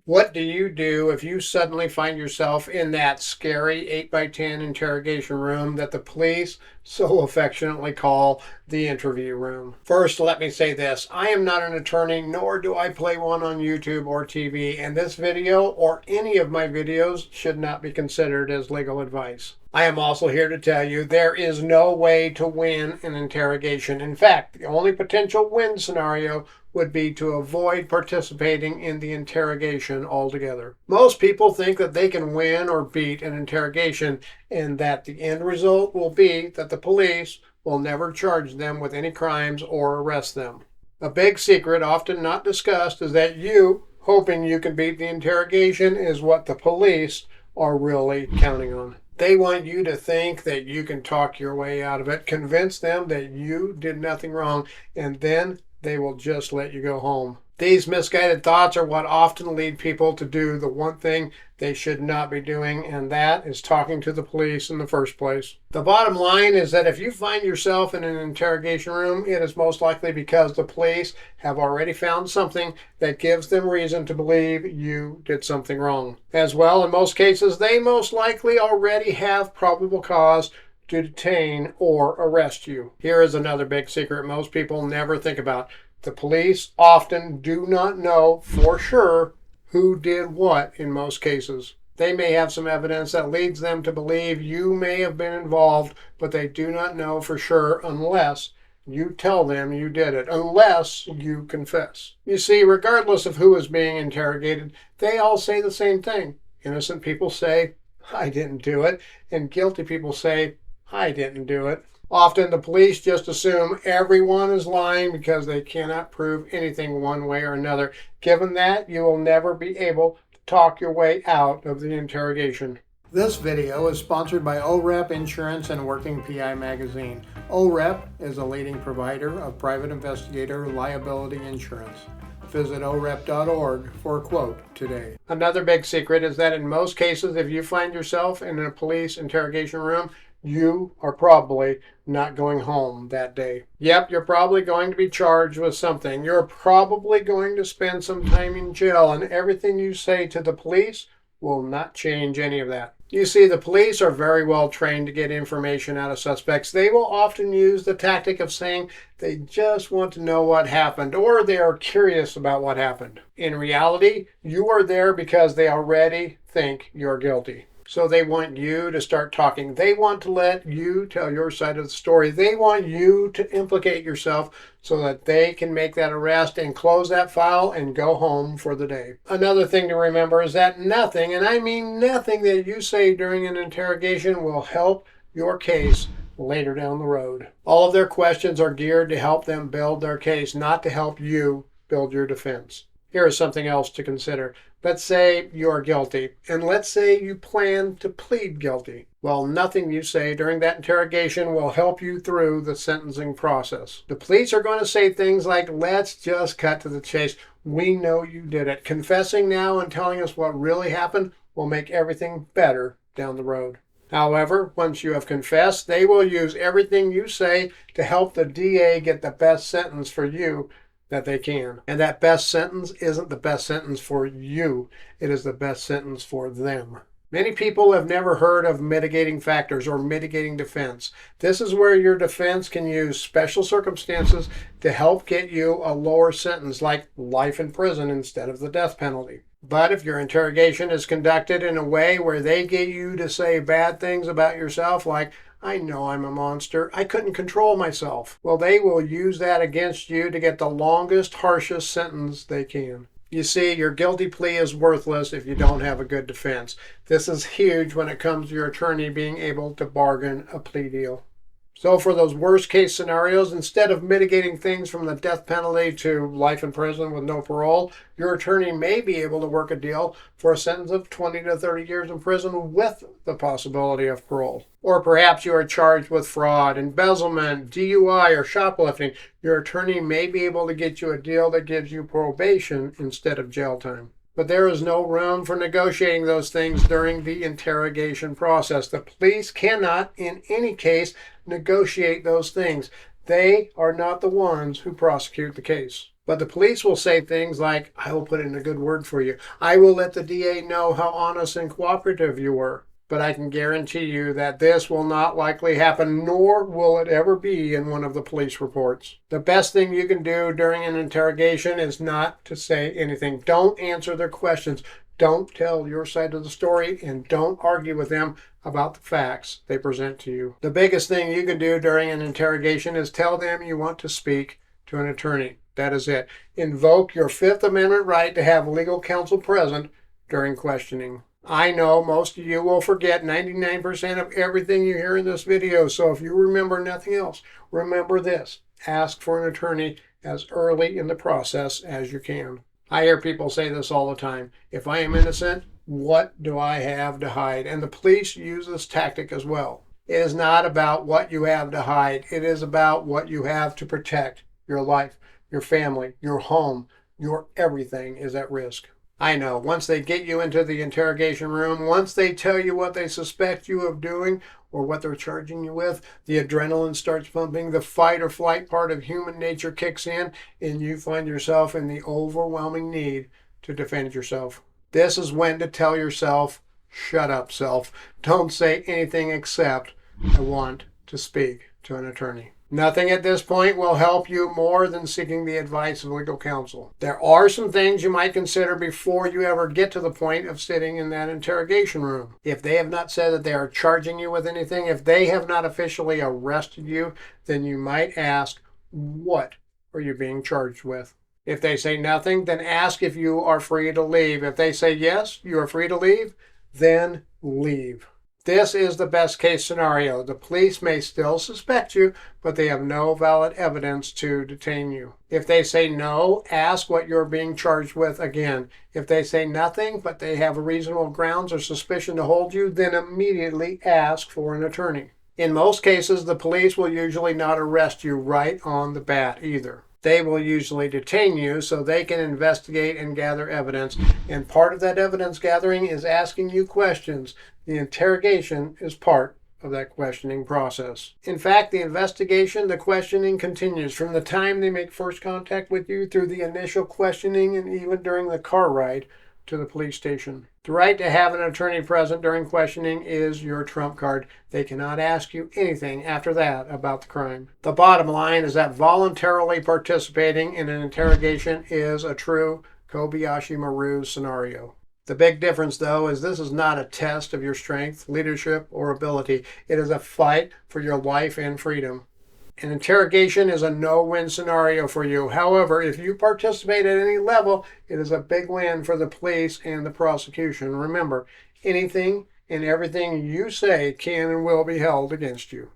What do you do if you suddenly find yourself in that scary 8 by 10 interrogation room that the police so affectionately call the interview room? First, let me say this. I am not an attorney, nor do I play one on YouTube or TV, and this video or any of my videos should not be considered as legal advice. I am also here to tell you there is no way to win an interrogation. In fact, the only potential win scenario would be to avoid participating in the interrogation altogether. Most people think that they can win or beat an interrogation and that the end result will be that the police will never charge them with any crimes or arrest them. A big secret, often not discussed, is that you, hoping you can beat the interrogation, is what the police are really counting on. They want you to think that you can talk your way out of it, convince them that you did nothing wrong, and then they will just let you go home. These misguided thoughts are what often lead people to do the one thing they should not be doing, and that is talking to the police in the first place. The bottom line is that if you find yourself in an interrogation room, it is most likely because the police have already found something that gives them reason to believe you did something wrong. As well, in most cases, they most likely already have probable cause to detain or arrest you. Here is another big secret most people never think about. The police often do not know for sure who did what in most cases. They may have some evidence that leads them to believe you may have been involved, but they do not know for sure unless you tell them you did it, unless you confess. You see, regardless of who is being interrogated, they all say the same thing. Innocent people say, "I didn't do it," and guilty people say, "I didn't do it." Often the police just assume everyone is lying because they cannot prove anything one way or another. Given that, you will never be able to talk your way out of the interrogation. This video is sponsored by OREP Insurance and Working PI Magazine. OREP is a leading provider of private investigator liability insurance. Visit orep.org for a quote today. Another big secret is that in most cases, if you find yourself in a police interrogation room, you are probably not going home that day. Yep, you're probably going to be charged with something. You're probably going to spend some time in jail, and everything you say to the police will not change any of that. You see, the police are very well trained to get information out of suspects. They will often use the tactic of saying they just want to know what happened, or they are curious about what happened. In reality, you are there because they already think you're guilty. So they want you to start talking. They want to let you tell your side of the story. They want you to implicate yourself so that they can make that arrest and close that file and go home for the day. Another thing to remember is that nothing, and I mean nothing, that you say during an interrogation will help your case later down the road. All of their questions are geared to help them build their case, not to help you build your defense. Here is something else to consider. Let's say you're guilty, and let's say you plan to plead guilty. Well, nothing you say during that interrogation will help you through the sentencing process. The police are going to say things like, "Let's just cut to the chase. We know you did it." Confessing now and telling us what really happened will make everything better down the road. However, once you have confessed, they will use everything you say to help the DA get the best sentence for you that they can. And that best sentence isn't the best sentence for you. It is the best sentence for them. Many people have never heard of mitigating factors or mitigating defense. This is where your defense can use special circumstances to help get you a lower sentence, like life in prison instead of the death penalty. But if your interrogation is conducted in a way where they get you to say bad things about yourself, like, "I know I'm a monster. I couldn't control myself," well, they will use that against you to get the longest, harshest sentence they can. You see, your guilty plea is worthless if you don't have a good defense. This is huge when it comes to your attorney being able to bargain a plea deal. So for those worst case scenarios, instead of mitigating things from the death penalty to life in prison with no parole, your attorney may be able to work a deal for a sentence of 20 to 30 years in prison with the possibility of parole. Or perhaps you are charged with fraud, embezzlement, DUI, or shoplifting. Your attorney may be able to get you a deal that gives you probation instead of jail time. But there is no room for negotiating those things during the interrogation process. The police cannot, in any case, negotiate those things. They are not the ones who prosecute the case. But the police will say things like, I will put in a good word for you. I will let the DA know how honest and cooperative you were. But I can guarantee you that this will not likely happen, nor will it ever be in one of the police reports. The best thing you can do during an interrogation is not to say anything. Don't answer their questions. Don't tell your side of the story, and don't argue with them about the facts they present to you. The biggest thing you can do during an interrogation is tell them you want to speak to an attorney. That is it. Invoke your Fifth Amendment right to have legal counsel present during questioning. I know most of you will forget 99% of everything you hear in this video, so if you remember nothing else, remember this. Ask for an attorney as early in the process as you can. I hear people say this all the time. If I am innocent, what do I have to hide? And the police use this tactic as well. It is not about what you have to hide. It is about what you have to protect. Your life, your family, your home, your everything is at risk. I know, once they get you into the interrogation room, once they tell you what they suspect you of doing or what they're charging you with, the adrenaline starts pumping, the fight or flight part of human nature kicks in, and you find yourself in the overwhelming need to defend yourself. This is when to tell yourself, shut up, self. Don't say anything except, I want to speak to an attorney. Nothing at this point will help you more than seeking the advice of legal counsel. There are some things you might consider before you ever get to the point of sitting in that interrogation room. If they have not said that they are charging you with anything, if they have not officially arrested you, then you might ask, what are you being charged with? If they say nothing, then ask if you are free to leave. If they say yes, you are free to leave, then leave. This is the best case scenario. The police may still suspect you, but they have no valid evidence to detain you. If they say no, ask what you're being charged with again. If they say nothing, but they have reasonable grounds or suspicion to hold you, then immediately ask for an attorney. In most cases, the police will usually not arrest you right on the bat either. They will usually detain you so they can investigate and gather evidence. And part of that evidence gathering is asking you questions. The interrogation is part of that questioning process. In fact, the investigation, the questioning continues from the time they make first contact with you through the initial questioning and even during the car ride to the police station. The right to have an attorney present during questioning is your trump card. They cannot ask you anything after that about the crime. The bottom line is that voluntarily participating in an interrogation is a true Kobayashi Maru scenario. The big difference, though, is this is not a test of your strength, leadership, or ability. It is a fight for your life and freedom. An interrogation is a no-win scenario for you. However, if you participate at any level, it is a big win for the police and the prosecution. Remember, anything and everything you say can and will be held against you.